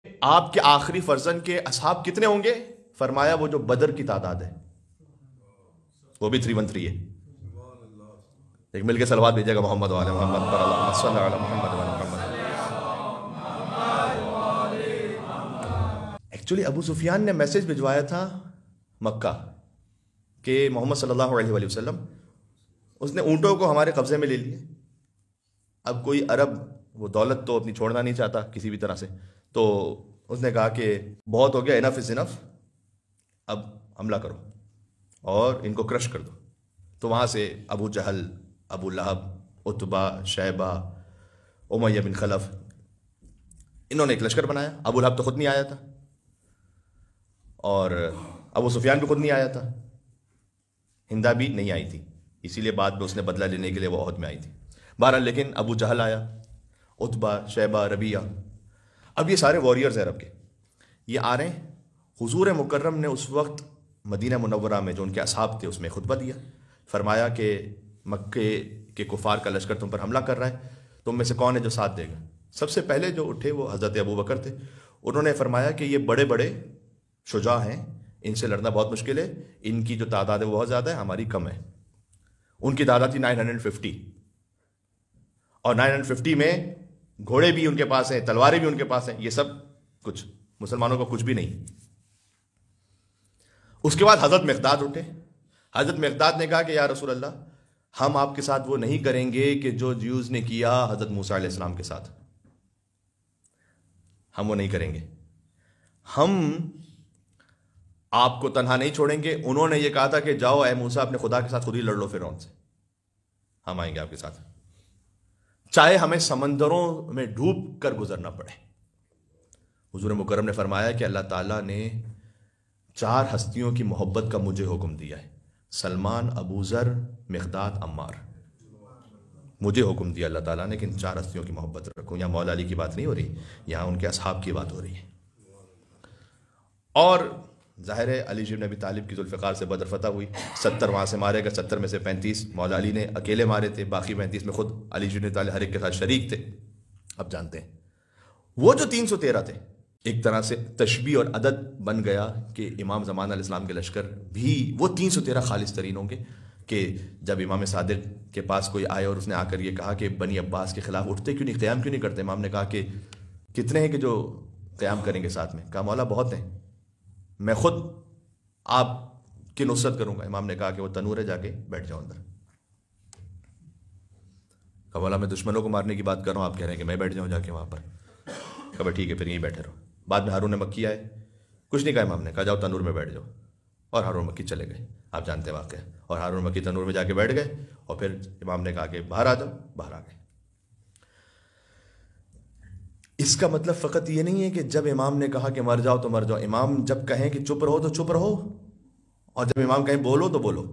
آپ کے آخری فرزند کے اصحاب کتنے ہوں گے؟ فرمایا وہ جو بدر کی تعداد ہے وہ بھی 313 ہے. ایک مل کے صلوات بھیجیے گا محمد وعلی محمد پر اللہم صلی علی محمد وعلی محمد. ایکچولی ابو سفیان نے میسج بھجوایا تھا مکہ کہ محمد صلی اللہ علیہ وآلہ وسلم اس نے اونٹوں کو ہمارے قبضے میں لے لیے. اب کوئی عرب وہ دولت تو اپنی چھوڑنا نہیں چاہتا کسی بھی طرح سے، تو اس نے کہا کہ بہت ہو گیا، انف از انف، اب حملہ کرو اور ان کو کرش کر دو. تو وہاں سے ابو جہل، ابو لہب، عتبہ، شیبہ، امیہ بن خلف، انہوں نے ایک لشکر بنایا. ابو لہب تو خود نہیں آیا تھا اور ابو سفیان بھی خود نہیں آیا تھا، ہندا بھی نہیں آئی تھی، اسی لیے بعد میں اس نے بدلہ لینے کے لیے وہ عہد میں آئی تھی. بہرحال لیکن ابو جہل آیا، عتبہ، شیبہ، ربیہ. اب یہ سارے وارئرز ہیں عرب کے، یہ آ رہے ہیں. حضور مکرم نے اس وقت مدینہ منورہ میں جو ان کے اصحاب تھے اس میں خطبہ دیا. فرمایا کہ مکے کے کفار کا لشکر تم پر حملہ کر رہا ہے، تم میں سے کون ہے جو ساتھ دے گا؟ سب سے پہلے جو اٹھے وہ حضرت ابو بکر تھے. انہوں نے فرمایا کہ یہ بڑے بڑے شجاع ہیں، ان سے لڑنا بہت مشکل ہے، ان کی جو تعداد ہے وہ بہت زیادہ ہے، ہماری کم ہے. ان کی تعداد تھی 950، اور 950 میں گھوڑے بھی ان کے پاس ہیں، تلواریں بھی ان کے پاس ہیں، یہ سب کچھ مسلمانوں کو کچھ بھی نہیں. اس کے بعد حضرت مقداد اٹھے. حضرت مقداد نے کہا کہ یا رسول اللہ، ہم آپ کے ساتھ وہ نہیں کریں گے کہ جو جیوز نے کیا حضرت موسیٰ علیہ السلام کے ساتھ، ہم وہ نہیں کریں گے. ہم آپ کو تنہا نہیں چھوڑیں گے. انہوں نے یہ کہا تھا کہ جاؤ اے موسیٰ اپنے خدا کے ساتھ خود ہی لڑ لو فرعون سے، ہم آئیں گے آپ کے ساتھ، چاہے ہمیں سمندروں میں ڈوب کر گزرنا پڑے. حضور مکرم نے فرمایا کہ اللہ تعالیٰ نے 4 ہستیوں کی محبت کا مجھے حکم دیا ہے، سلمان، ابو ذر، مقداد، عمار. مجھے حکم دیا اللہ تعالیٰ نے کہ ان 4 ہستیوں کی محبت رکھو. یہاں مولا علی کی بات نہیں ہو رہی، یہاں ان کے اصحاب کی بات ہو رہی ہے. اور ظاہر ہے علی بن ابی طالب کی ذوالفقار سے بدر فتح ہوئی، 70 وہاں سے مارے گئے، 70 میں سے 35 مولا علی نے اکیلے مارے تھے، باقی 35 میں خود علی بن ابی طالب ہر ایک کے ساتھ شریک تھے. اب جانتے ہیں وہ جو 313 تھے، ایک طرح سے تشبیہ اور عدد بن گیا کہ امام زمان علیہ السلام کے لشکر بھی وہ 313 خالص ترین ہوں گے. کہ جب امام صادق کے پاس کوئی آئے اور اس نے آ کر یہ کہا کہ بنی عباس کے خلاف اٹھتے کیوں نہیں، قیام کیوں نہیں کرتے؟ امام نے کہا کہ کتنے ہیں کہ جو قیام کریں گے ساتھ میں؟ کہا مولا بہت ہیں، میں خود آپ کی نصرت کروں گا. امام نے کہا کہ وہ تنور ہے، جا کے بیٹھ جاؤ اندر. کہا مولا میں دشمنوں کو مارنے کی بات کر رہا ہوں، آپ کہہ رہے ہیں کہ میں بیٹھ جاؤں جا کے وہاں پر؟ کہا ٹھیک ہے پھر یہیں بیٹھے رہو. بعد میں ہارون مکی آئے، کچھ نہیں کہا امام نے، کہا جاؤ تنور میں بیٹھ جاؤ، اور ہارون مکی چلے گئے. آپ جانتے ہیں واقعہ. اور ہارون مکی تنور میں جا کے بیٹھ گئے، اور پھر امام نے کہا کہ باہر آ جاؤ، باہر آ گئے. اس کا مطلب فقط یہ نہیں ہے کہ جب امام نے کہا کہ مر جاؤ تو مر جاؤ. امام جب کہیں کہ چپ رہو تو چپ رہو، اور جب امام کہیں بولو تو بولو.